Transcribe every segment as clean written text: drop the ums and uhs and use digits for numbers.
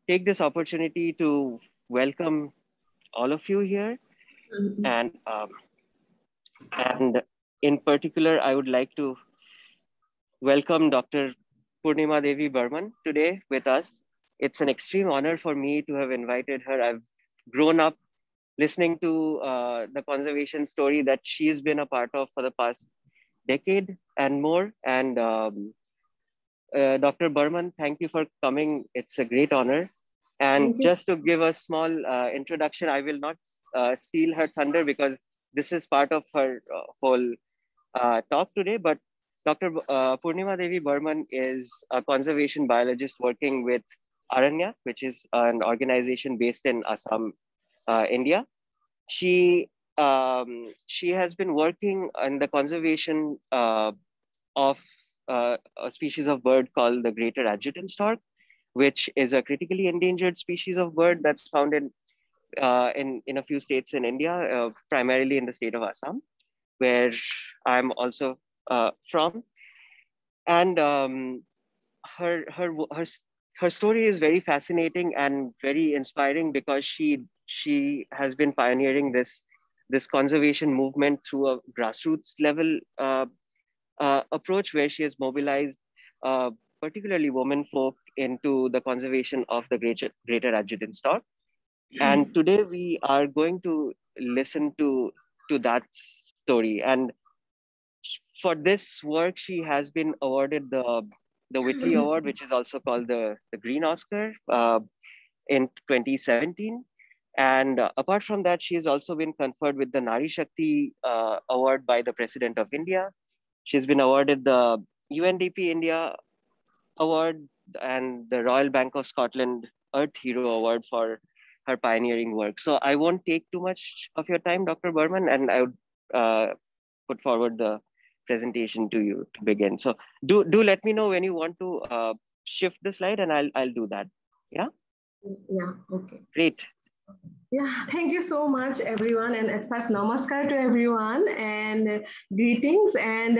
take this opportunity to welcome all of you here. And, and in particular, I would like to welcome Dr. Purnima Devi Barman today with us. It's an extreme honor for me to have invited her. I've grown up listening to the conservation story that she's been a part of for the past decade and more. And Dr. Barman, thank you for coming. It's a great honor. And just to give a small introduction, I will not steal her thunder because this is part of her whole talk today. But Dr. Purnima Devi Barman is a conservation biologist working with Aranya, which is an organization based in Assam, India. She has been working on the conservation of a species of bird called the greater adjutant stork, which is a critically endangered species of bird that's found in a few states in India, primarily in the state of Assam, where I'm also from. And her story is very fascinating and very inspiring because she has been pioneering this conservation movement through a grassroots level approach where she has mobilized particularly women folk into the conservation of the greater adjutant stork. And today we are going to listen to that story. And for this work, she has been awarded the Whitley Award, which is also called the Green Oscar, in 2017. And apart from that, she has also been conferred with the Nari Shakti Award by the President of India. She's been awarded the UNDP India Award and the Royal Bank of Scotland Earth Hero Award for her pioneering work. So I won't take too much of your time, Dr. Barman, and I would put forward the presentation to you to begin. So do let me know when you want to shift the slide, and I'll do that. Yeah. Yeah. Okay. Great. Yeah, thank you so much, everyone. And at first, namaskar to everyone and greetings. And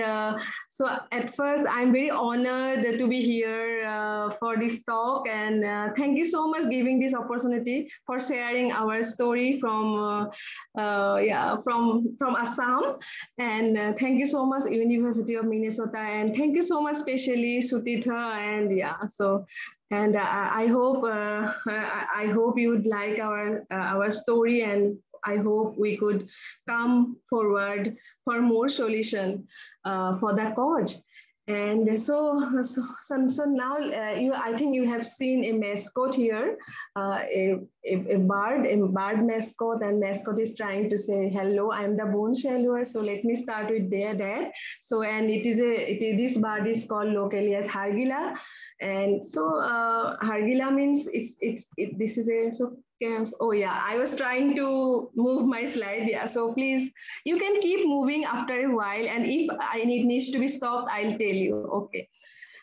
so at first, I'm very honored to be here for this talk. And thank you so much giving this opportunity for sharing our story from Assam. And thank you so much, University of Minnesota. And thank you so much, especially Sutitha. And yeah, so. And I hope you would like our story, and I hope we could come forward for more solution for the cause. And so now I think you have seen a mascot here, a bird mascot, and mascot is trying to say hello. I'm the bone shallower. So let me start with that. So and this bird is called locally as hargila. And so hargila means this is a so. Yes. Oh yeah, I was trying to move my slide. Yeah, so please, you can keep moving after a while, and if it needs to be stopped, I'll tell you. Okay.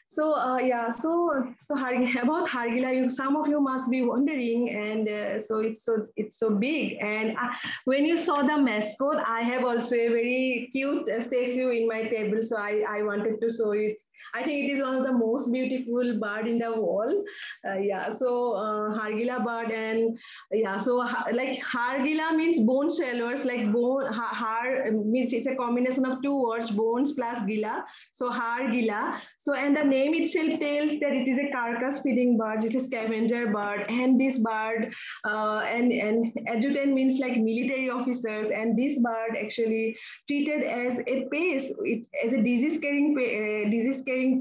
So about hargila, some of you must be wondering, and so it's so big. And when you saw the mascot, I have also a very cute statue in my table, so I wanted to show it. I think it is one of the most beautiful bird in the world. Hargila bird, and like hargila means bone swallowers, like bone har means it's a combination of two words, bones plus gila. So hargila. So and the name itself tells that it is a carcass feeding bird. It's a scavenger bird, and this bird and adjutant means like military officers, and this bird actually treated as a pest, as a disease carrying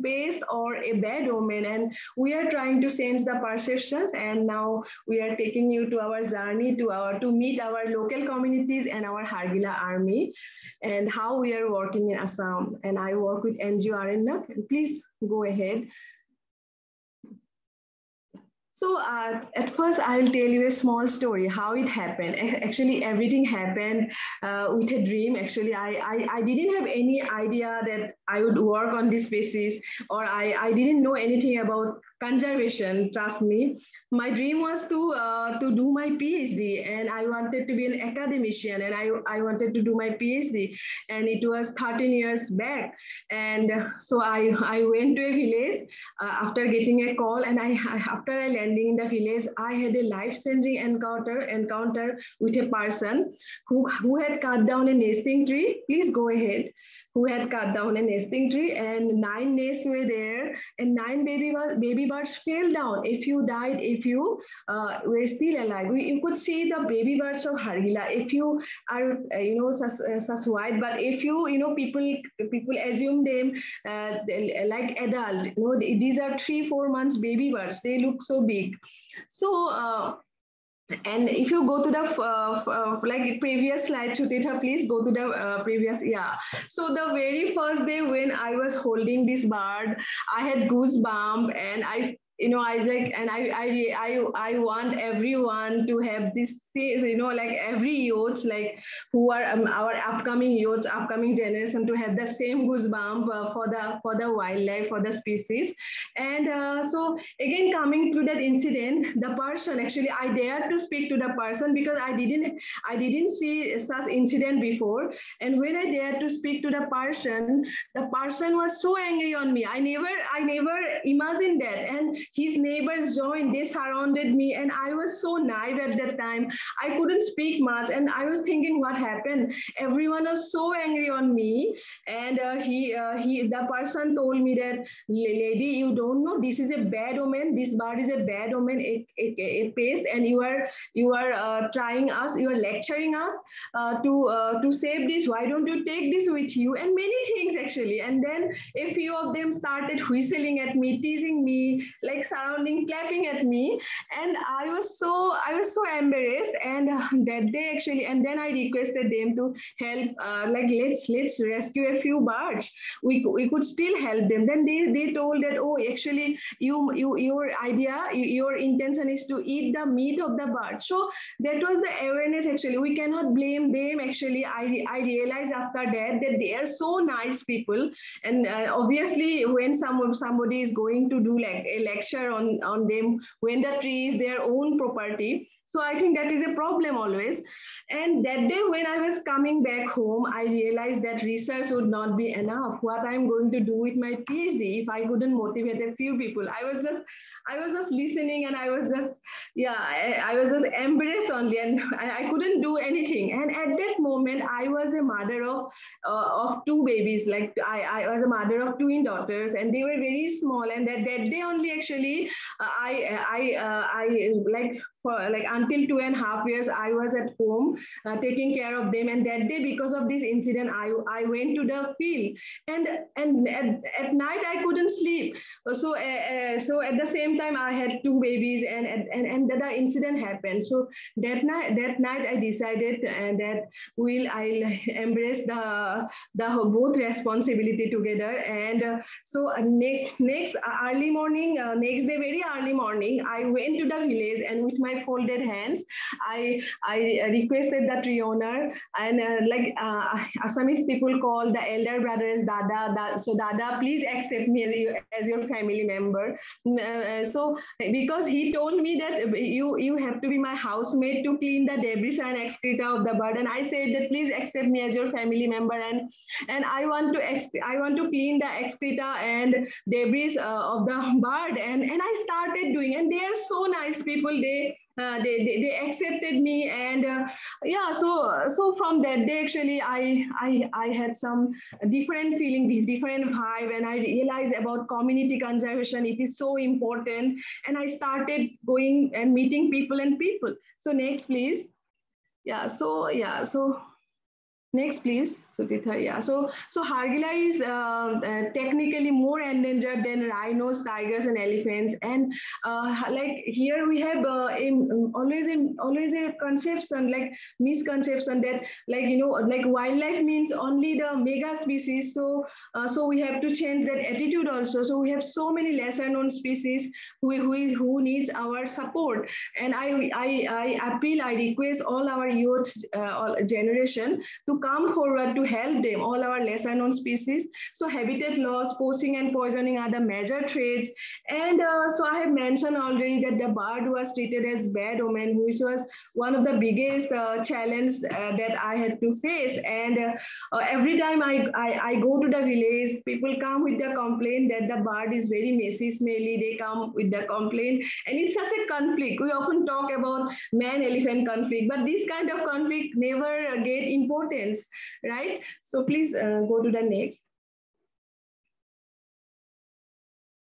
pest or a bad omen, and we are trying to change the perceptions. And now we are taking you to our journey to meet our local communities and our Hargila army, and how we are working in Assam. And I work with NGO Aranya. And please go ahead. So at first, I will tell you a small story, how it happened. Actually, everything happened with a dream. Actually, I didn't have any idea that I would work on this species, or I didn't know anything about conservation. Trust me, my dream was to do my PhD, and I wanted to be an academician, and I wanted to do my PhD, and it was 13 years back, and so I went to a village after getting a call, and after I landing in the village, I had a life changing encounter with a person who had cut down a nesting tree. Please go ahead. Who had cut down a nesting tree, and 9 nests were there, and 9 baby birds fell down. A few died, a few were still alive. You could see the baby birds of Hargila. If you are such white, but if people assume them like adult. These are 3-4 months baby birds. They look so big. So. And if you go to the like previous slide, Chutita, please go to the previous. Yeah. So the very first day when I was holding this bird, I had goosebump, and Isaac, and I want everyone to have this, like every youth, like who are our upcoming youths, upcoming generation, to have the same goosebump for the wildlife, for the species. And so again, coming to that incident, the person, actually I dared to speak to the person because I didn't see such incident before. And when I dared to speak to the person was so angry on me. I never imagined that. And his neighbors joined, they surrounded me, and I was so naive at that time. I couldn't speak much, and I was thinking, what happened? Everyone was so angry on me. And the person told me that, lady, you don't know, this is a bad omen. This bird is a bad omen, a pest, and you are trying us, you are lecturing us to save this. Why don't you take this with you? And many things actually. And then a few of them started whistling at me, teasing me, like surrounding, clapping at me, and I was so embarrassed. And that day actually, and then I requested them to help, like let's rescue a few birds. We could still help them. Then they told that, oh, actually your intention is to eat the meat of the bird. So that was the awareness. Actually, we cannot blame them. Actually, I realized after that they are so nice people. And obviously when somebody is going to do like a lecture on them, when the tree is their own property, so I think that is a problem always. And that day when I was coming back home, I realized that research would not be enough. What I'm going to do with my PhD if I couldn't motivate a few people? I was just listening, and I was just, yeah, I was just embarrassed only, and I couldn't do anything. And at that moment, I was a mother of two babies. Like I was a mother of twin daughters, and they were very small. And that day only, actually, I like for like until 2.5 years, I was at home taking care of them. And that day, because of this incident, I went to the field, and at night I couldn't sleep. So at the same time, I had two babies, and the incident happened. So that night I decided that I'll embrace the both responsibility together. And so next early morning, next day very early morning, I went to the village, and with my folded hands, I requested the tree owner, and Assamese people call the elder brother as Dada. So Dada, please accept me as your family member. So because he told me that you have to be my housemaid to clean the debris and excreta of the bird, and I said that please accept me as your family member, and I want to clean the excreta and debris of the bird, and I started doing. And they are so nice people. They accepted me. And yeah, so from that day, actually, I had some different feeling, different vibe, and I realized about community conservation. It is so important, and I started going and meeting people and people. So next, please. So next, please, Sudhita. Yeah. So Hargila is technically more endangered than rhinos, tigers, and elephants. And like here we have always a conception, like misconception, that like wildlife means only the mega species. So we have to change that attitude also. So we have so many lesser known species who needs our support. And I appeal, I request all our youth generation to come forward to help them, all our lesser known species. So habitat loss, poaching and poisoning are the major threats. And so I have mentioned already that the bird was treated as bad omen, which was one of the biggest challenge that I had to face. And every time I go to the village, people come with the complaint that the bird is very messy, smelly. They come with the complaint, and it's such a conflict. We often talk about man-elephant conflict, but this kind of conflict never get importance, right? So please go to the next.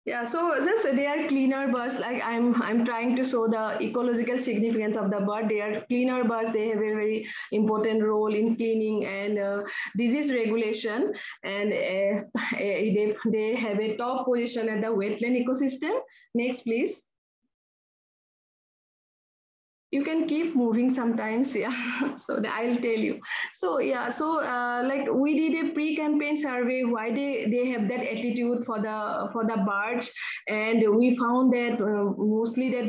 Yeah, so just they are cleaner birds. Like I'm trying to show the ecological significance of the bird. They are cleaner birds. They have a very important role in cleaning and disease regulation, and they have a top position at the wetland ecosystem. Next, please. You can keep moving sometimes, yeah. So I'll tell you. So yeah, so like we did a pre-campaign survey why they have that attitude for the birds, and we found that mostly that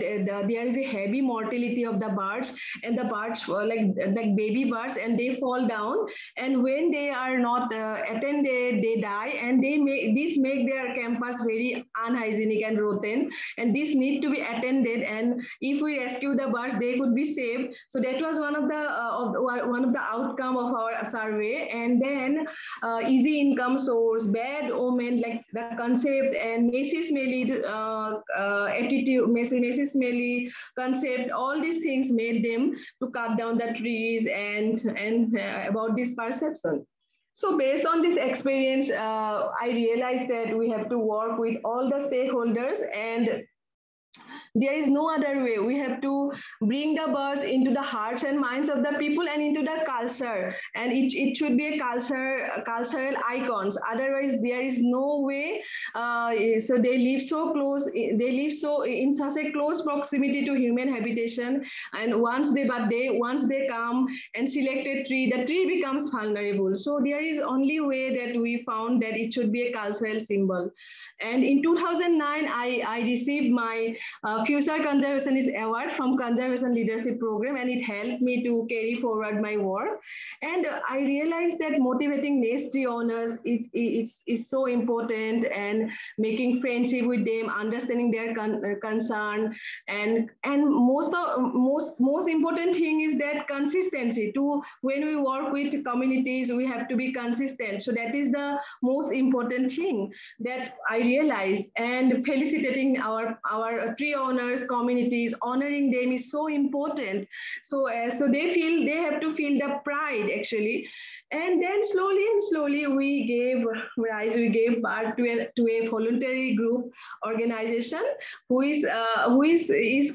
there is a heavy mortality of the birds, and the birds like baby birds, and they fall down, and when they are not attended, they die, and this make their campus very unhygienic and rotten, and this need to be attended, and if we rescue the birds, they could be saved. So that was one of the outcome of our survey. And then easy income source, bad omen, like the concept, and messy smelly attitude, messy smelly concept. All these things made them to cut down the trees and about this perception. So based on this experience, I realized that we have to work with all the stakeholders, and there is no other way. We have to bring the birds into the hearts and minds of the people and into the culture, and it should be a cultural icons. Otherwise there is no way. So they live so close, they live so in such a close proximity to human habitation, and once they come and select a tree, the tree becomes vulnerable. So there is only way that we found that it should be a cultural symbol. And in 2009, I received my Future Conservationist Award from Conservation Leadership Program, and it helped me to carry forward my work. And I realized that motivating nest tree owners is so important, and making friendship with them, understanding their concern, and most important thing is that consistency. To when we work with communities, we have to be consistent. So that is the most important thing that I realized. And felicitating our tree owners, communities, honoring them is so important. So so they have to feel the pride actually. And then slowly we gave birth to a voluntary group organization who is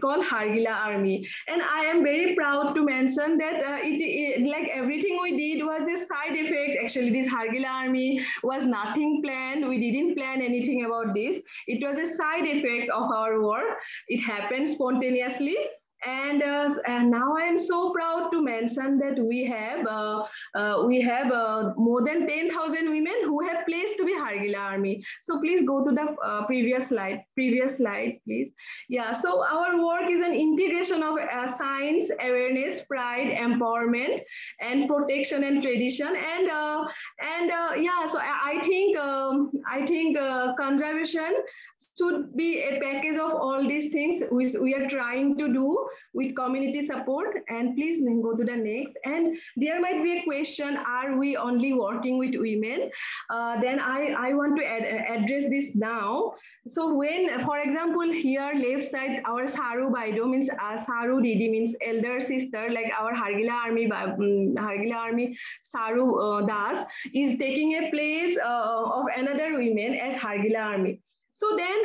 called Hargila Army. And I am very proud to mention that it like everything we did was a side effect. Actually, this Hargila Army was nothing planned. We didn't plan anything about this. It was a side effect of our work. It happened spontaneously. And now I am so proud to mention that we have more than 10,000 women who have placed to be Hargila Army. So please go to the previous slide, please. Yeah, so our work is an integration of science, awareness, pride, empowerment, and protection and tradition. Yeah, so I think conservation should be a package of all these things which we are trying to do with community support. And please then go to the next. And there might be a question, are we only working with women? Then I want to address this now. So when, for example, here left side, our Saru Baido means Saru Didi means elder sister, like our Hargila Army Saru Das is taking a place of another women as Hargila Army. So then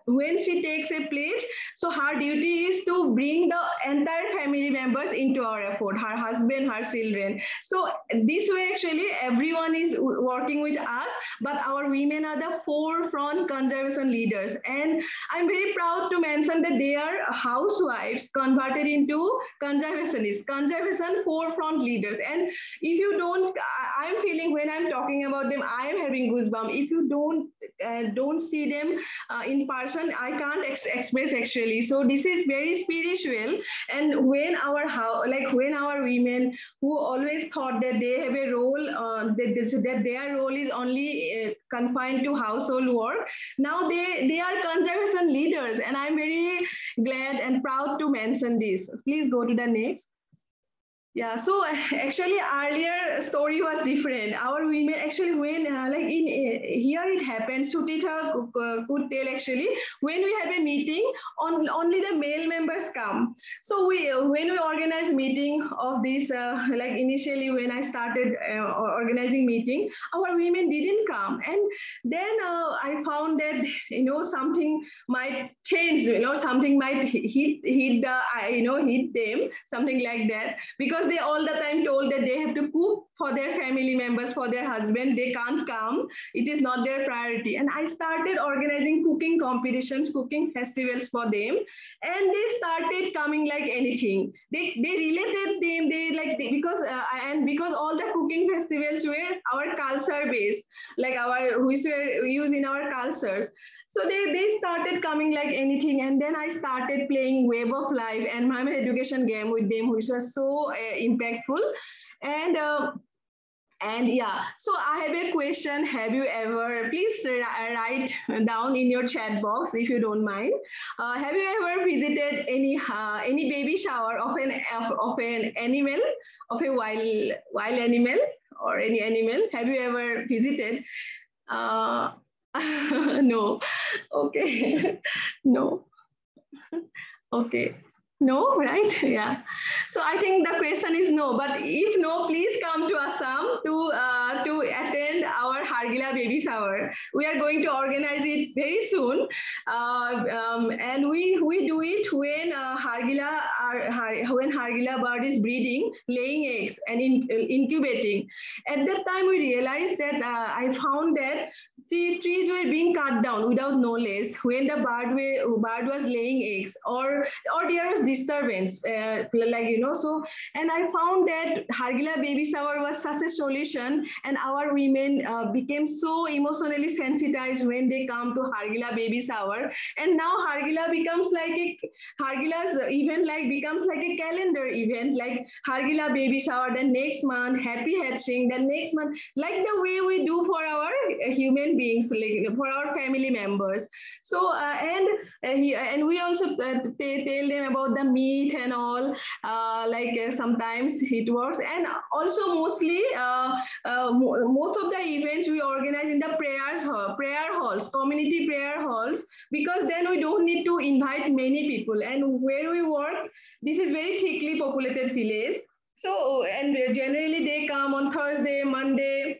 when she takes a pledge, so her duty is to bring the entire family members into our effort, her husband, her children. So this way, actually, everyone is working with us, but our women are the forefront conservation leaders. And I'm very proud to mention that they are housewives converted into conservationists, conservation forefront leaders. And if you don't, I'm feeling when I'm talking about them, I'm having goosebumps. If you don't don't see them in person, I can't express actually. So this is very spiritual. And when our when our women who always thought that they have a role, that their role is only confined to household work, now they are conservation leaders, and I'm very glad and proud to mention this. Please go to the next. Yeah, so actually earlier story was different. Our women actually when here it happens, Sutita could tell actually when we have a meeting, only the male members come. So when we organize meeting of this like initially when I started organizing meeting, our women didn't come, and then I found that something might change, something might hit the hit them, something like that, because they all the time told that they have to cook for their family members, for their husband, they can't come, it is not their priority. And I started organizing cooking competitions, cooking festivals for them, and they started coming like anything. They related them, because all the cooking festivals were our culture based, like which were used in our cultures. So they started coming like anything, and then I started playing Web of Life and my education game with them, which was so impactful. And yeah, so I have a question. Have you ever, please write down in your chat box if you don't mind. Have you ever visited any baby shower of an animal, of a wild animal or any animal? Have you ever visited? No. Okay. No. Okay. No, right? Yeah. So I think the question is no. But if no, please come to Assam to attend our Hargila baby shower. We are going to organize it very soon, and we do it when when Hargila bird is breeding, laying eggs, and incubating. At that time, we realized that I found that trees were being cut down without knowledge when the bird was laying eggs, or there was disturbance, so. And I found that Hargila baby shower was such a solution, and our women became so emotionally sensitized when they come to Hargila baby shower. And now Hargila's event becomes like a calendar event, like Hargila baby shower, the next month happy hatching, the next month, like the way we do for our human beings, like for our family members. So and we also tell them about the meat and all, sometimes it works. And also mostly most of the events we organize in the prayer halls, community prayer halls, because then we don't need to invite many people. And where we work, this is very thickly populated village. So, and generally they come on Thursday, Monday,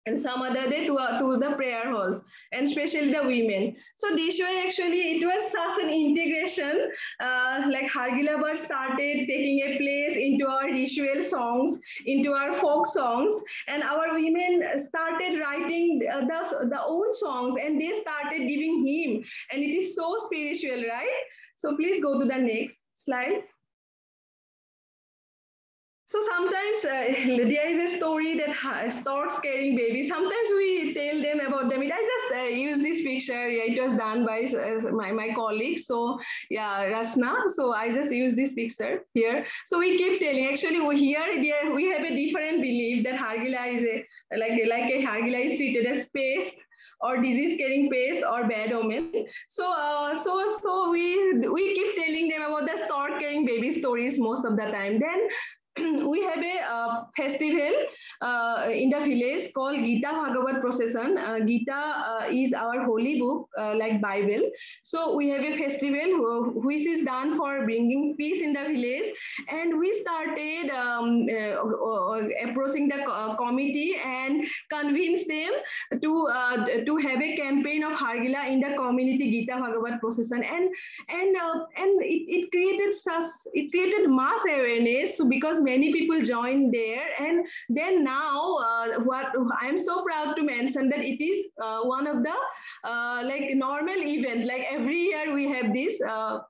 and some other day to the prayer halls, and especially the women. So this way, actually, it was such an integration. Like Hargila bird started taking a place into our ritual songs, into our folk songs, and our women started writing the own songs, and they started giving hymn, and it is so spiritual, right? So please go to the next slide. So sometimes there is a story that storks carrying babies. Sometimes we tell them about them. I just use this picture. Yeah, it was done by my colleague. So yeah, Rasna. So I just use this picture here. So we keep telling. Actually, here we have a different belief that Hargila is like a Hargila is treated as pest or disease-carrying pest or bad omen. So we keep telling them about the stork-carrying baby stories most of the time. Then we have a festival in the village called Gita Procession. Gita is our holy book, like Bible. So we have a festival which is done for bringing peace in the village. And we started approaching the committee and convince them to have a campaign of Hargila in the community Gita Procession. And it created mass awareness. So because many people joined there, and then now what I'm so proud to mention that it is one of the like normal event. Like every year we have this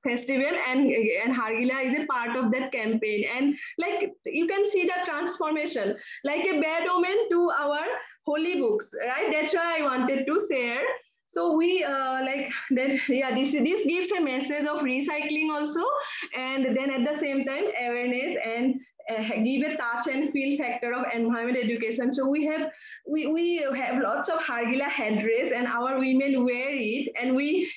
festival, and Hargila is a part of that campaign. And like you can see the transformation, like a bad omen to our holy books, right? That's why I wanted to share. So we like then yeah, this gives a message of recycling also, and then at the same time awareness and give a touch and feel factor of environment education. So we have lots of Hargila headdress, and our women wear it, and we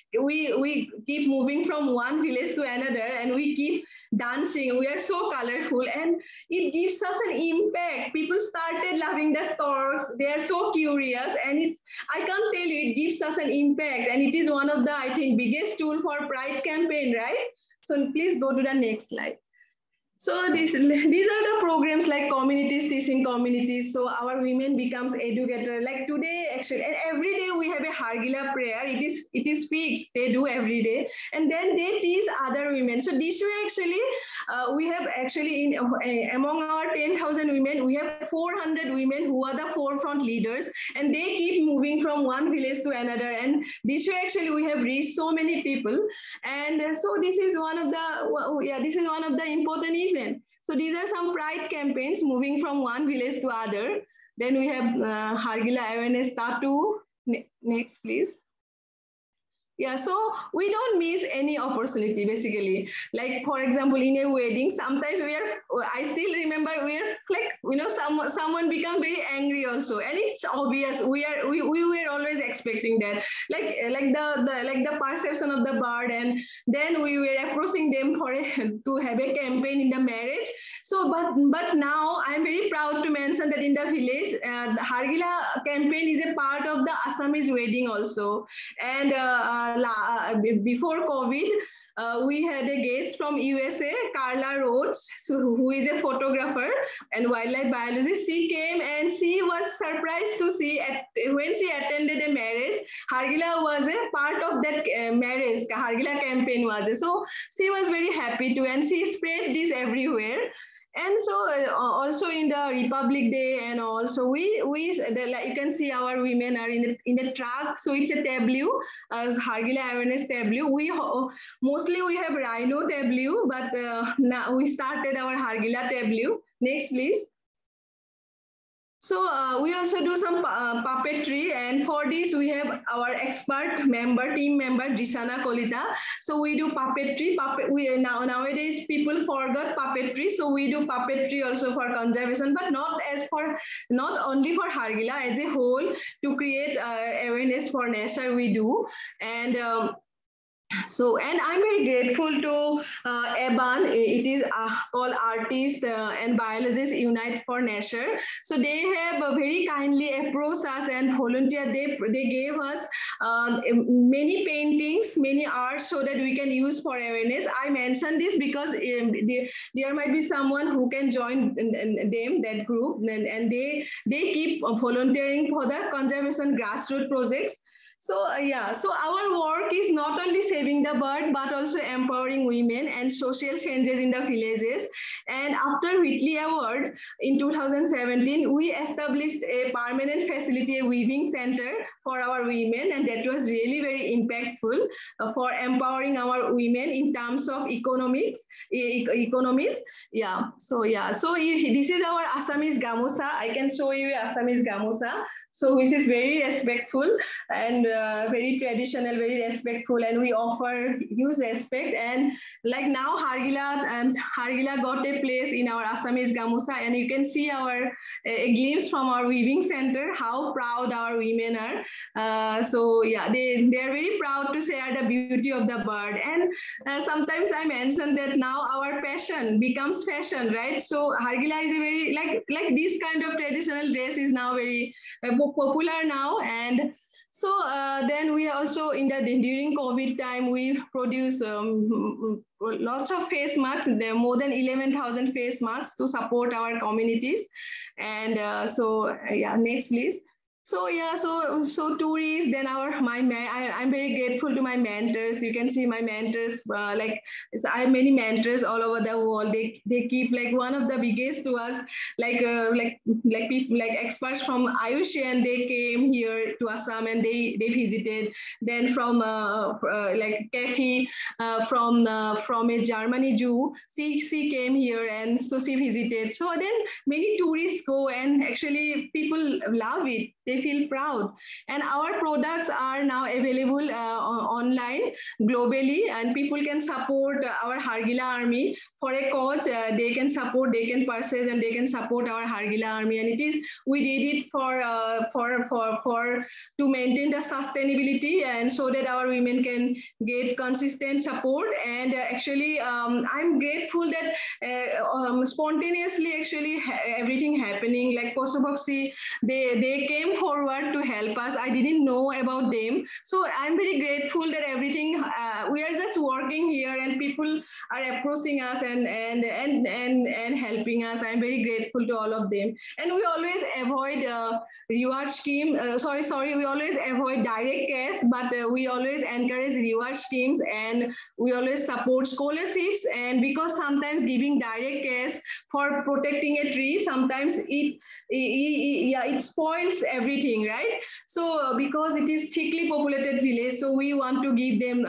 keep moving from one village to another, and we keep dancing. We are so colorful, and it gives us an impact. People started loving the stores. They are so curious, and it's, I can't tell you, it gives us an impact, and it is one of the, I think, biggest tool for Pride campaign, right? So please go to the next slide. So these are the programs like communities teaching communities. So our women becomes educator. Like today, actually, and every day we have a Hargila prayer. It is fixed. They do every day, and then they teach other women. So this way, actually, we have actually in among our 10,000 women, we have 400 women who are the forefront leaders, and they keep moving from one village to another. And this way, actually, we have reached so many people. And so this is one of the this is one of the important event. So these are some pride campaigns moving from one village to other. Then we have Hargila awareness tattoo. Next, please. Yeah, so we don't miss any opportunity basically. Like for example, in a wedding, sometimes I still remember we're like, someone become very angry also, and it's obvious we were always expecting that, like the perception of the bird, and then we were approaching them to have a campaign in the marriage. So, but now I'm very proud to mention that in the village, the Hargila campaign is a part of the Assamese wedding also, and before COVID, we had a guest from USA, Carla Rhodes, who is a photographer and wildlife biologist. She came and she was surprised to see when she attended a marriage, Hargila was a part of that marriage. Hargila campaign was. So she was very happy too, and she spread this everywhere. And so also in the Republic Day, and also like you can see our women are in the truck. So it's a tableau, as Hargila awareness tableau. Mostly we have rhino tableau, but now we started our Hargila tableau. Next, please. So we also do some puppetry, and for this we have our expert team member, Jisana Kolita. So we do puppetry. Nowadays people forgot puppetry, so we do puppetry also for conservation, but not only for Hargila, as a whole, to create awareness for nature we do. And so, and I'm very grateful to Eban. It is called Artists and Biologists Unite for Nature. So they have very kindly approached us and volunteered. They gave us many paintings, many art, so that we can use for awareness. I mentioned this because there might be someone who can join that group, and they keep volunteering for the conservation grassroots projects. So so our work is not only saving the bird, but also empowering women and social changes in the villages. And after Whitley Award in 2017, we established a permanent facility, a weaving center for our women, and that was really very impactful for empowering our women in terms of economies. So this is our Assamese gamusa. I can show you Assamese gamusa. So which is very respectful and very traditional, very respectful, and we offer huge respect. And like now Hargila got a place in our Assamese gamusa, and you can see a glimpse from our weaving center how proud our women are. They are very proud to share the beauty of the bird. And sometimes I mention that now our passion becomes fashion, right? So Hargila is a very like this kind of traditional dress is now very popular now. And so then we also during COVID time, we produce lots of face masks. There are more than 11,000 face masks to support our communities. And next please. So tourists, then I'm very grateful to my mentors. You can see my mentors, I have many mentors all over the world. They keep like one of the biggest to us, people like experts from Ayushan. They came here to Assam and they visited. Then from Kathy from a Germany Jew, she came here, and so she visited. So then many tourists go, and actually people love it. They feel proud. And our products are now available online globally, and people can support our Hargila army for a cause. They can support, they can purchase, and they can support our Hargila army. And it is, we did it for to maintain the sustainability, and so that our women can get consistent support. And actually, I'm grateful that spontaneously actually everything happening, like Kosovoxy, they came forward to help us. I didn't know about them, so I'm very grateful that everything, we are just working here and people are approaching us and helping us. I'm very grateful to all of them. And we always avoid reward scheme, we always avoid direct cash, but we always encourage reward schemes, and we always support scholarships. And because sometimes giving direct cash for protecting a tree, sometimes it spoils everything, right? So because it is thickly populated village, so we want to give them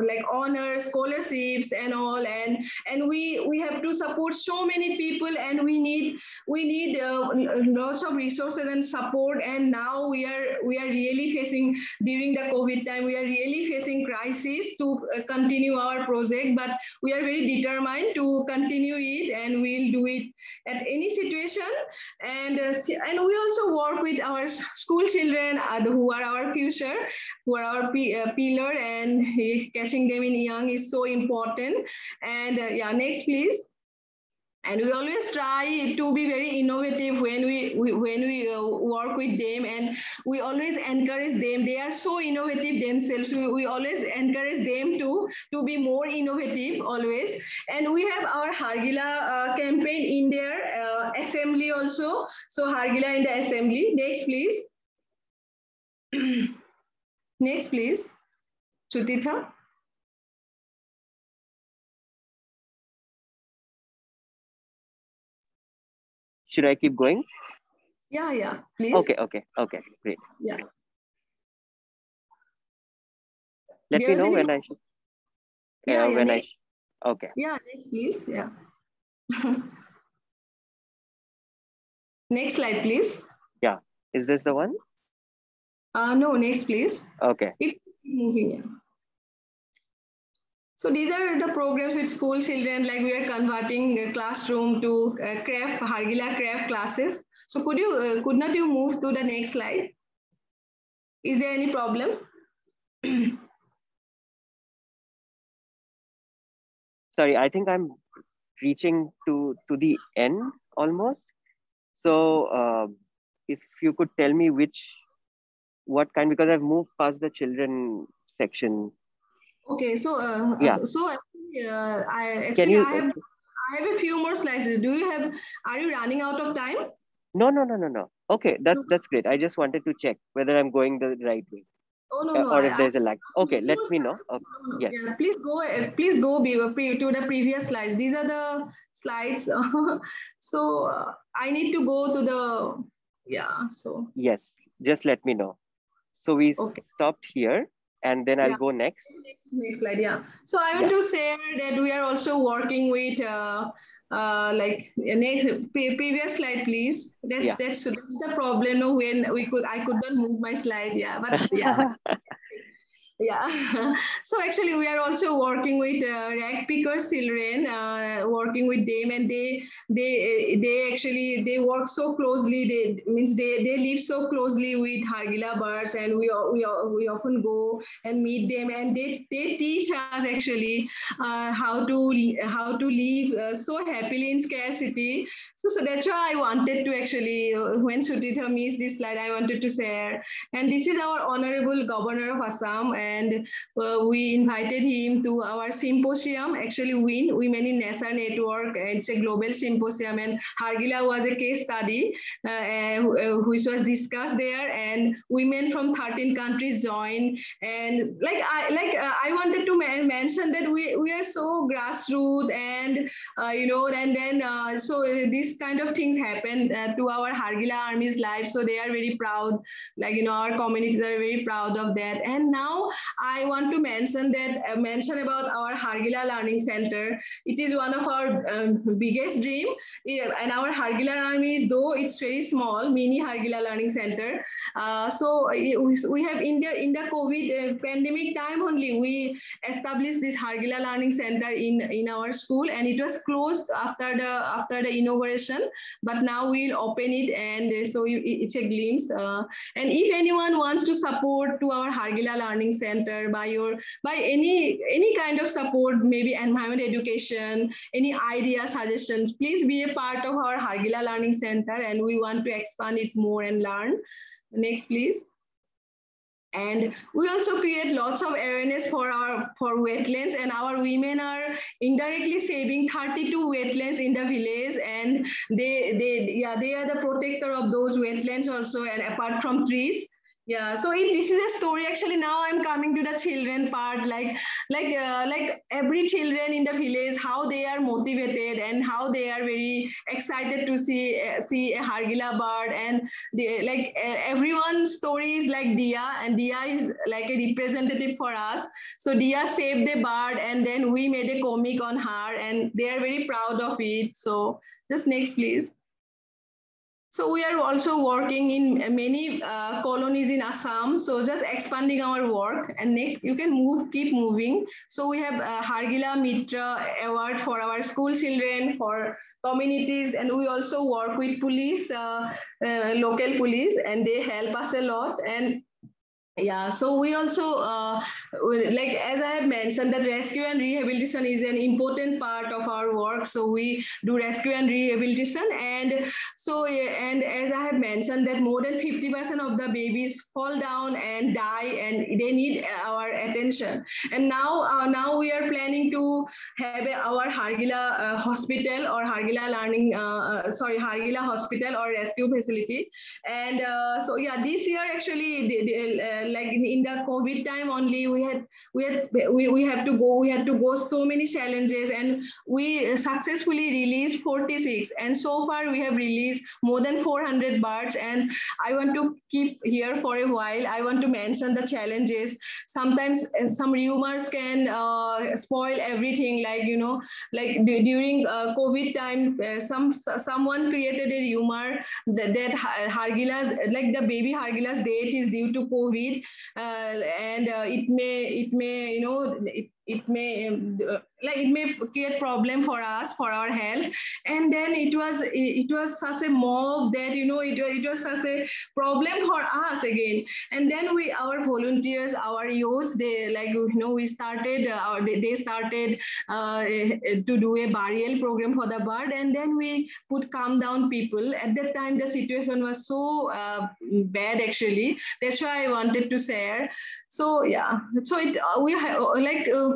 like honors, scholarships and all. And we have to support so many people, and we need lots of resources and support. And now we are really facing, during the COVID time, we are really facing crisis to continue our project, but we are very determined to continue it, and we'll do it at any situation. And we also work with our school children who are our future, who are our pillar, and catching them in young is so important. And yeah, next please. And we always try to be very innovative when we work with them, and we always encourage them. They are so innovative themselves. We always encourage them to be more innovative always. And we have our Hargila campaign in their assembly also. So Hargila in the assembly. Next please. Next please, Sutitha. Should I keep going? Yeah, please. Okay, great. Yeah. Let me know when I should. Okay. Yeah, next please. Yeah. Next slide, please. Yeah. Is this the one? No, next please. Okay. If moving. Yeah. So these are the programs with school children, like we are converting a classroom to craft, Hargila craft classes. So could not you move to the next slide? Is there any problem? Sorry, I think I'm reaching to the end almost. So if you could tell me what kind, because I've moved past the children section. Okay, so yeah. I have a few more slides. Are you running out of time? No. Okay, that's great. I just wanted to check whether I'm going the right way. Oh no, or if there's a lag. Okay, let me know. Yes. Yeah, please go to the previous slides. These are the slides. So I need to go to the So yes, just let me know. So we stopped here, and then I'll go next. Next slide. Yeah. So I want to share that we are also working with like next previous slide, please. That's the problem. No, when I could not move my slide. Yeah, but yeah. Yeah. So actually we are also working with rag pickers children, working with them, and they work so closely. They live so closely with Hargila birds, and we often go and meet them, and they teach us actually how to live so happily in scarcity. So that's why I wanted to actually, when Sutitha missed this slide, I wanted to share. And this is our Honorable Governor of Assam, and we invited him to our symposium, actually WIN, Women in Nature Network. It's a global symposium, and Hargila was a case study which was discussed there, and women from 13 countries joined. And I wanted to mention that we are so grassroots, and so these kind of things happen to our Hargila Army's life. So they are very proud, our communities are very proud of that. And now I want to mention about our Hargila Learning Center. It is one of our biggest dream. Yeah, and our Hargila Army is, though it's very small, mini Hargila Learning Center. We have in the COVID pandemic time only we established this Hargila Learning Center in our school, and it was closed after the inauguration. But now we'll open it, and it's a glimpse. And if anyone wants to support to our Hargila Learning Center by any kind of support, maybe environment education, any idea suggestions, please be a part of our Hargila Learning Center, and we want to expand it more and learn. Next, please. And we also create lots of awareness for wetlands, and our women are indirectly saving 32 wetlands in the village, and they are the protector of those wetlands also, and apart from trees. Yeah, so this is a story. Actually, now I'm coming to the children part, like every children in the village, how they are motivated and how they are very excited to see a Hargila bird, and everyone's story is like Dia, and Dia is like a representative for us. So Dia saved the bird, and then we made a comic on her, and they are very proud of it. So just next, please. So we are also working in many colonies in Assam. So just expanding our work. And next, you can keep moving. So we have Hargila Mitra Award for our school children, for communities, and we also work with police, local police, and they help us a lot. And yeah, so we also, like as I have mentioned, that rescue and rehabilitation is an important part of our work. So we do rescue and rehabilitation, and and as I have mentioned, that more than 50% of the babies fall down and die, and they need our attention. And now we are planning to have our Hargila hospital, or Hargila Hargila hospital or rescue facility. And this year actually, like in the COVID time only, we had to go so many challenges, and we successfully released 46, and so far we have released more than 400 birds. And I want to keep here for a while. I want to mention the challenges. Sometimes some rumors can spoil everything, like during COVID time, someone created a rumor that Hargila's, like the baby Hargila's death is due to COVID, and it may create problem for us, for our health. And then it was such a mob that it was such a problem for us again. And then our volunteers, our youths, we started they started to do a burial program for the bird, and then we could calm down people. At that time the situation was so bad actually. That's why I wanted to share. So yeah, so we have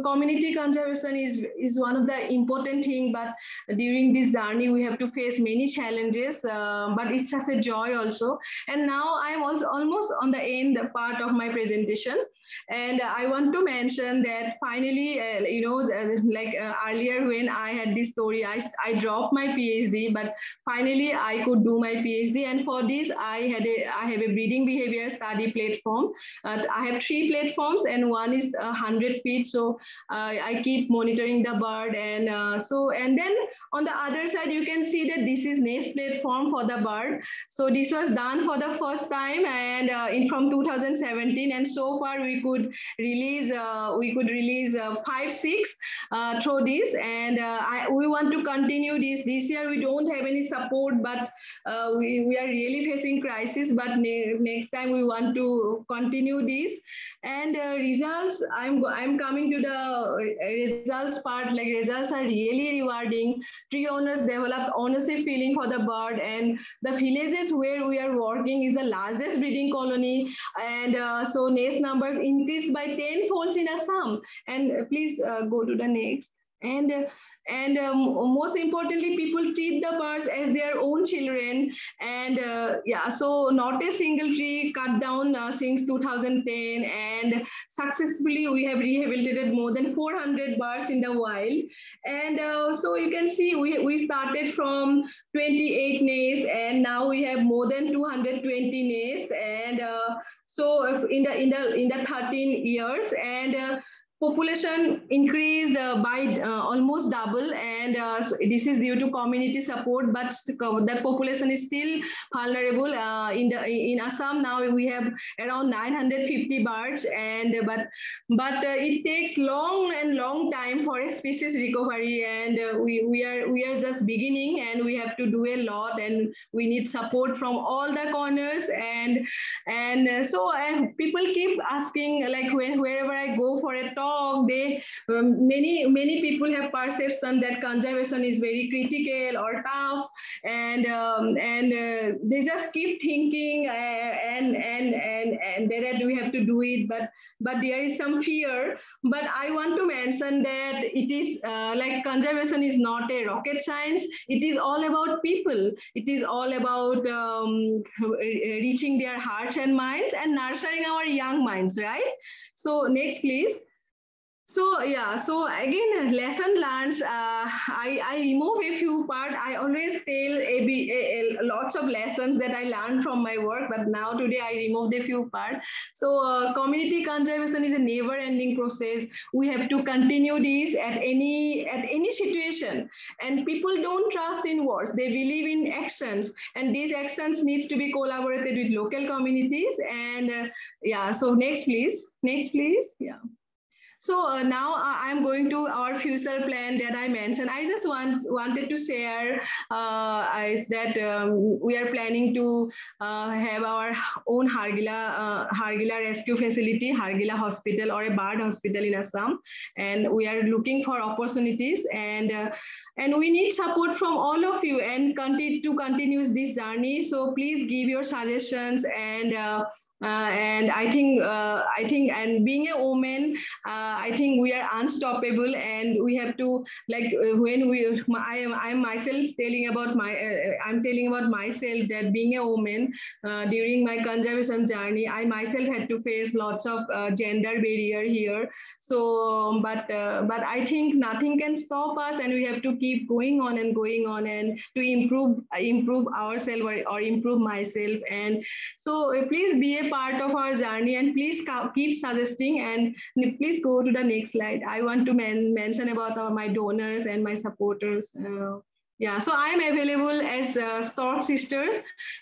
community conservation is one of the important thing, but during this journey we have to face many challenges, but it's just a joy also. And now I'm also almost on the end part of my presentation, and I want to mention that finally, earlier when I had this story, I dropped my PhD, but finally I could do my PhD, and for this I have a breeding behavior study platform. I have 3 platforms, and one is 100 feet. So I keep monitoring the bird, and and then on the other side you can see that this is nest platform for the bird. So this was done for the first time, and from 2017, and so far we could release 5-6 through this, and we want to continue this year. We don't have any support, but we are really facing crisis, but next time we want to continue this. And results, I'm coming to the results part. Like, results are really rewarding. Tree owners developed ownership feeling for the bird, and the villages where we are working is the largest breeding colony, and so nest numbers increased by 10 folds in Assam. And please go to the next. And most importantly, people treat the birds as their own children. And yeah, so not a single tree cut down since 2010, and successfully we have rehabilitated more than 400 birds in the wild. And so you can see we started from 28 nests, and now we have more than 220 nests. And so in the 13 years, and population increased by almost double. And so this is due to community support, but that population is still vulnerable. In Assam now we have around 950 birds, and but it takes long time for a species recovery. And we are just beginning, and we have to do a lot, and we need support from all the corners. And people keep asking, like, wherever I go for a talk, they many people have perception that conservation is very critical or tough. And they just keep thinking, and that we have to do it, but there is some fear. But I want to mention that it is like conservation is not a rocket science. It is all about people. It is all about reaching their hearts and minds and nurturing our young minds, right? So next, please. So yeah, so again, lesson learned. I remove a few part. I always tell lots of lessons that I learned from my work, but now today I removed a few part. So community conservation is a never-ending process. We have to continue this at any situation. And people don't trust in words; they believe in actions, and these actions needs to be collaborated with local communities. And yeah, so next, please. Next, please. Yeah. So now I'm going to our future plan that I mentioned. I just wanted to share is that we are planning to have our own Hargila rescue facility, Hargila Hospital, or a bird hospital in Assam, and we are looking for opportunities. And we need support from all of you, and continue this journey. So please give your suggestions. And I think, and being a woman, I think we are unstoppable, and we have to, like, when I'm myself telling about I'm telling about myself that being a woman during my conservation journey, I myself had to face lots of gender barrier here. So, but I think nothing can stop us, and we have to keep going on and going on, and to improve ourselves, or improve myself. And so please be a part of our journey, and please keep suggesting. And please go to the next slide. I want to mention about my donors and my supporters. Yeah, so I'm available as Stork Sisters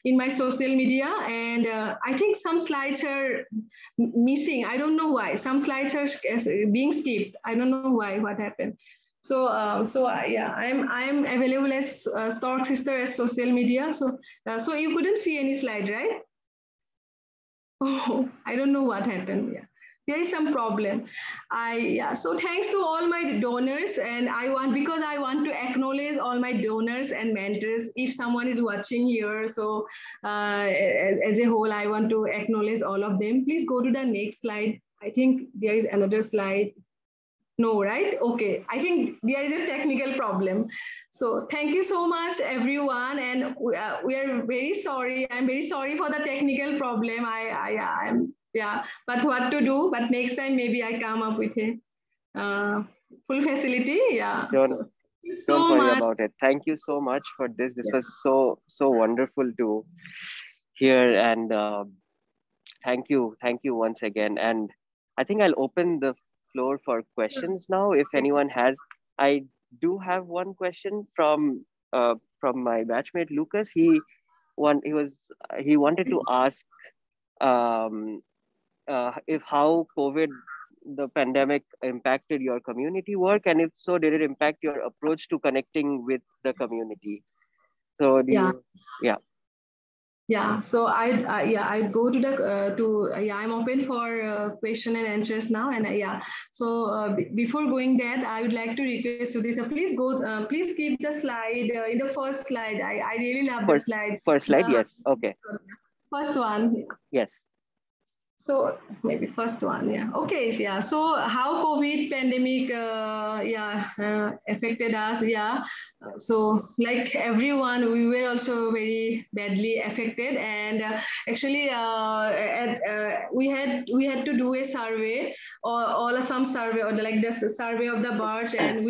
in my social media, and I think some slides are missing. I don't know why. Some slides are being skipped. I don't know why. What happened? So, yeah, I'm available as Stork Sister as social media. So you couldn't see any slide, right? Oh, I don't know what happened. Yeah, there is some problem. Yeah. So thanks to all my donors, and because I want to acknowledge all my donors and mentors. If someone is watching here, so as a whole, I want to acknowledge all of them. Please go to the next slide. I think there is another slide. No, right? Okay. I think there is a technical problem. So thank you so much, everyone. And we are very sorry. I'm very sorry for the technical problem. I'm, yeah, but what to do? But next time, maybe I come up with a full facility. Yeah. Don't worry about it. Thank you so much for this. This was so wonderful to hear. And thank you once again. And I think I'll open the floor for questions now. If anyone has, I do have one question from my batchmate Lucas. He wanted to ask if how the pandemic impacted your community work, and if so, did it impact your approach to connecting with the community? So Yeah, so I'd go to I'm open for question and answers now. And so before going that, I would like to request Sudhita, please keep the slide in the first slide. I really love the slide. First slide, yes. Okay. First one. Yes. So maybe first one, yeah. Okay, yeah. So how COVID pandemic, affected us, yeah. So like everyone, we were also very badly affected, and actually, we had to do a survey, or some survey, or like this survey of the birds, and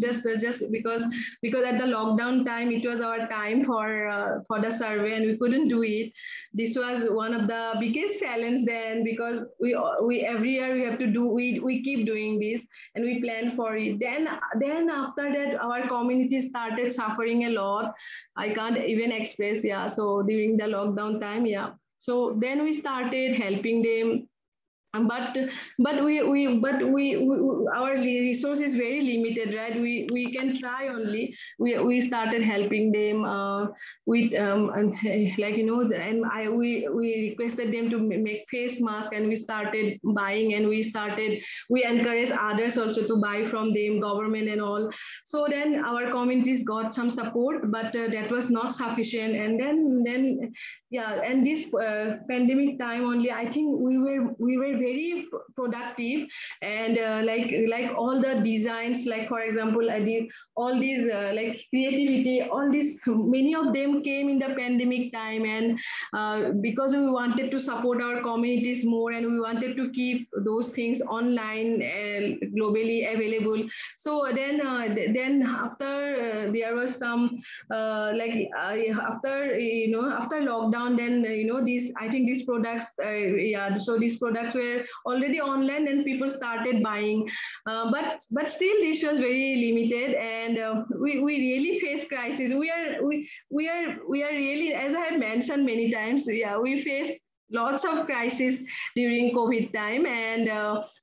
just because at the lockdown time it was our time for the survey, and we couldn't do it. This was one of the biggest challenge then, because we every year we have to do, we keep doing this, and we plan for it. Then after that our community started suffering a lot. I can't even express, yeah. So during the lockdown time, yeah, so then we started helping them. But our resource is very limited, right? We can try only. We started helping them with and, like, and we requested them to make face mask, and we started buying, and we encourage others also to buy from them, government and all. So then our communities got some support, but that was not sufficient. And then yeah, and this pandemic time only, I think we were very productive. And like all the designs, like for example, I did all these like creativity, all these, many of them came in the pandemic time. And because we wanted to support our communities more, and we wanted to keep those things online and globally available. So then after there was some after lockdown, then these, I think these products, so these products were already online, and people started buying. But still this was very limited, and we really face crisis. We are really, as I have mentioned many times, yeah, we face lots of crisis during COVID time. And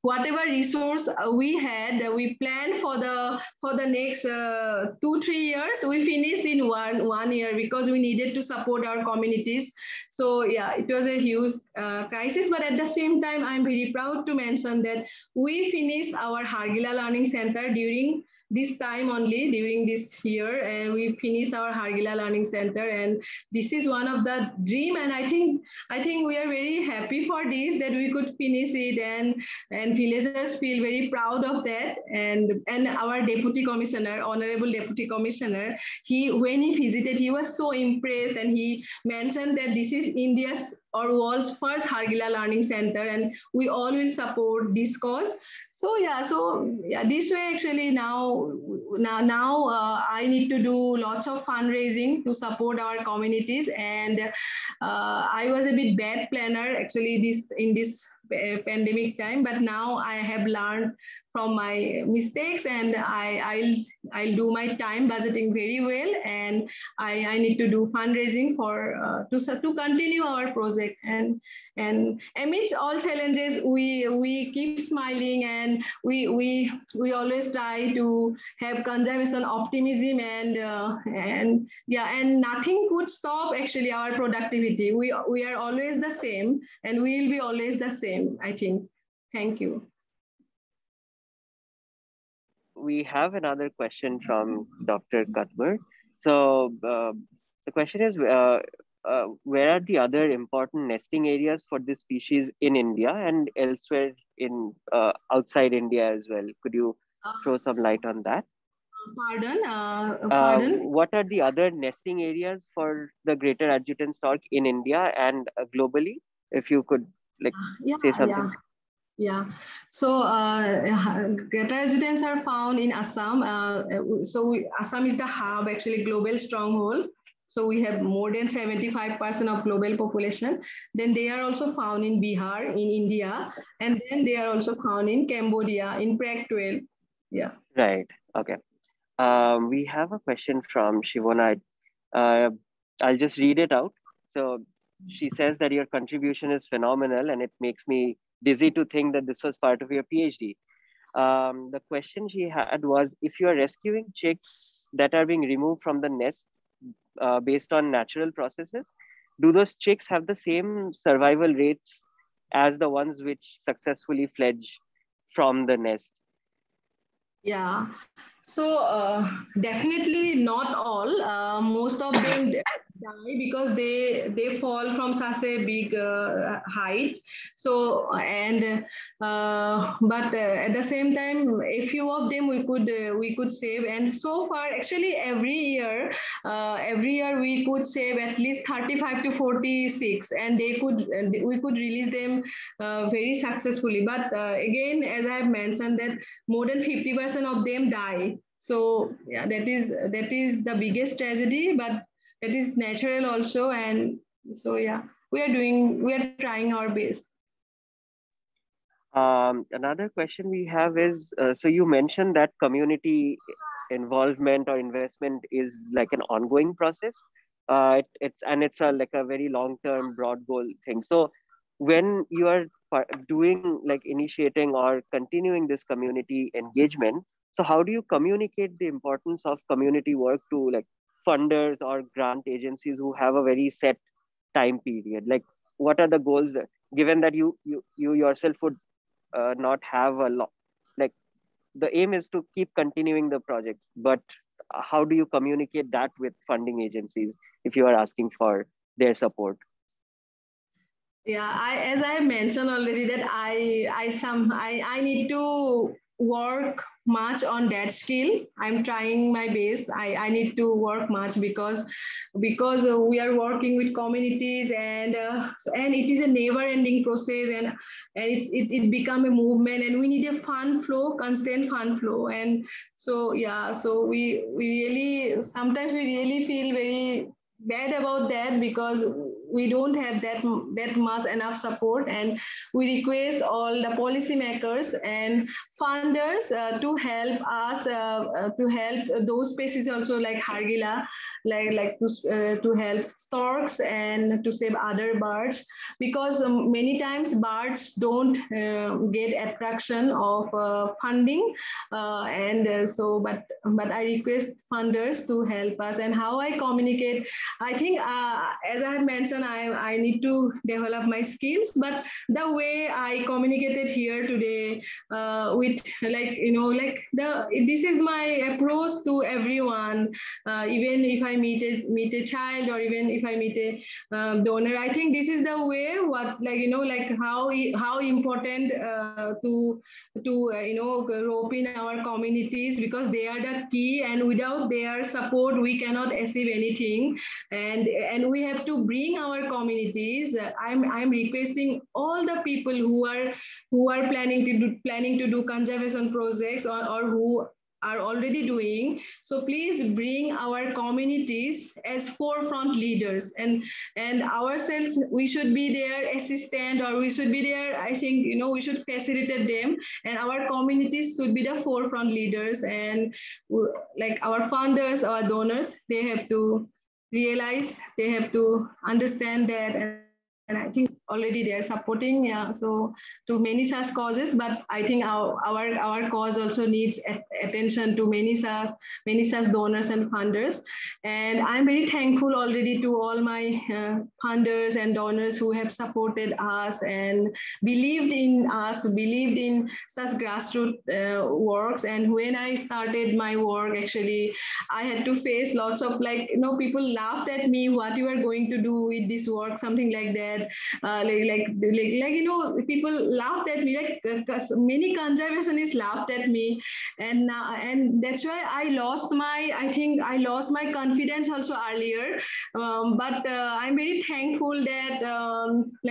whatever resource we had, we planned for the next 2-3 years, we finished in one year, because we needed to support our communities. So yeah, it was a huge crisis. But at the same time, I'm very proud to mention that we finished our Hargila Learning Center during this time only, during this year. And we finished our Hargila Learning Center, and this is one of the dream. And I think we are very happy for this, that we could finish it, and villagers feel very proud of that. And our deputy commissioner, honorable deputy commissioner, he, when he visited, he was so impressed, and he mentioned that this is India's or world's first Hargila Learning Center, and we all will support this cause. So yeah, this way actually now I need to do lots of fundraising to support our communities. And I was a bit bad planner actually this in this pandemic time, but now I have learned from my mistakes, and I'll do my time budgeting very well. And I need to do fundraising for to continue our project. And amidst all challenges, we keep smiling, and we always try to have conservation optimism. And yeah, and nothing could stop actually our productivity. We are always the same, and we will be always the same, I think. Thank you. We have another question from Dr. Katmur. So the question is, where are the other important nesting areas for this species in India and elsewhere in outside India as well? Could you throw some light on that? Pardon? What are the other nesting areas for the greater adjutant stork in India and globally? If you could say something. Yeah. So greater adjutants are found in Assam. Assam is the hub, actually global stronghold. So we have more than 75% of global population. Then they are also found in Bihar, in India, and then they are also found in Cambodia, in Prague 12. Yeah. Right. Okay. We have a question from Shivona. I'll just read it out. So she says that your contribution is phenomenal, and it makes me dizzy to think that this was part of your PhD. The question she had was, if you are rescuing chicks that are being removed from the nest based on natural processes, do those chicks have the same survival rates as the ones which successfully fledge from the nest? Yeah. So definitely not all. Most of them die because they fall from such a big height. So and but at the same time, a few of them we could save. And so far, actually, every year we could save at least 35 to 46, and they could we could release them very successfully. But again, as I have mentioned, that more than 50% of them die. So yeah, that is the biggest tragedy, but that is natural also. And so yeah, we are trying our best. Another question we have is, so you mentioned that community involvement or investment is like an ongoing process. It's a like a very long term, broad goal thing. So when you are doing like initiating or continuing this community engagement, so how do you communicate the importance of community work to like funders or grant agencies who have a very set time period? Like, what are the goals that, given that you yourself would not have a lot, like the aim is to keep continuing the project, but how do you communicate that with funding agencies if you are asking for their support? Yeah, as I mentioned already, that I need to work much on that skill. I'm trying my best. I need to work much because we are working with communities, and it is a never ending process, and it become a movement, and we need a fun flow, constant fun flow. And so yeah, so we really sometimes we really feel very bad about that, because we don't have that much enough support. And we request all the policymakers and funders to help those species also, like Hargila, to help storks and to save other birds, because many times birds don't get attraction of funding. But I request funders to help us. And how I communicate, I think, as I have mentioned, I need to develop my skills. But the way I communicated here today, with, like, this is my approach to everyone. Even if I meet a child, or even if I meet a donor, I think this is the way, what, like, like how important to rope in our communities, because they are the key, and without their support we cannot achieve anything. And we have to bring our communities. I'm requesting all the people who are planning to do conservation projects, or who are already doing. So please bring our communities as forefront leaders, and ourselves, we should be their assistant, or we should be there. I think, we should facilitate them, and our communities should be the forefront leaders. And like our funders, our donors, they have to realize, they have to understand that. And I think already they are supporting, yeah, so to many such causes. But I think our cause also needs attention to many such donors and funders. And I'm very thankful already to all my funders and donors who have supported us and believed in such grassroots works. And when I started my work, actually, I had to face lots of, like, people laughed at me, what you are going to do with this work, something like that. People laughed at me, like, many conservationists laughed at me. And that's why I think I lost my confidence also earlier. But I'm very thankful that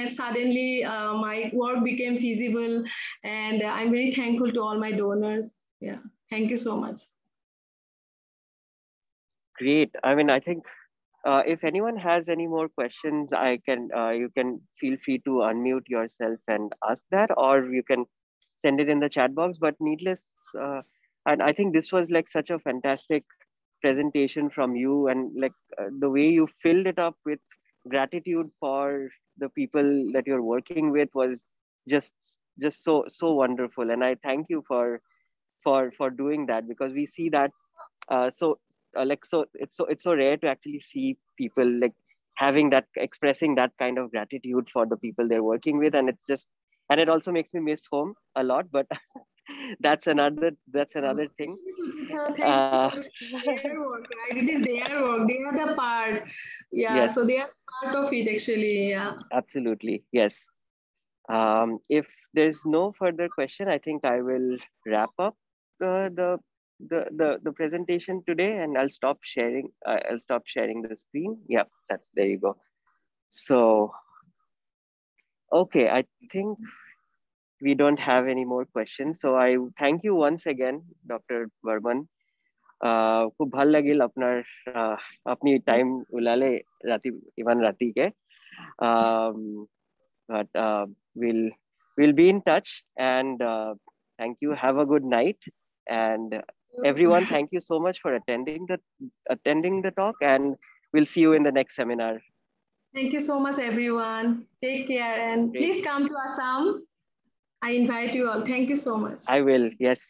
suddenly my work became feasible. And I'm very thankful to all my donors. Yeah, thank you so much. Great. I mean, I think if anyone has any more questions, you can feel free to unmute yourself and ask that, or you can send it in the chat box. But needless, uh, and I think this was like such a fantastic presentation from you, and like the way you filled it up with gratitude for the people that you're working with was just so wonderful. And I thank you for doing that, because we see that so like so it's so rare to actually see people like having that, expressing that kind of gratitude for the people they're working with. And it's just, and it also makes me miss home a lot. But That's another thing. Thank you so much. Their work, right? It is their work. They are the part. Yeah, so Yes, they are part of it actually. Yeah. absolutely. Yes. If there's no further question, I think I will wrap up the presentation today, and I'll stop sharing. I'll stop sharing the screen. Yep, there you go. So okay, I think we don't have any more questions. So I thank you once again, Dr. Barman. খুব ভাল লাগিল আপনার আপনি time উলালে রাতি ইমান রাতিকে um, but we'll be in touch, and thank you, have a good night, and everyone, thank you so much for attending the talk, and we'll see you in the next seminar. Thank you so much, everyone. Take care, and Great. please come to Assam. I invite you all. Thank you so much. I will, yes.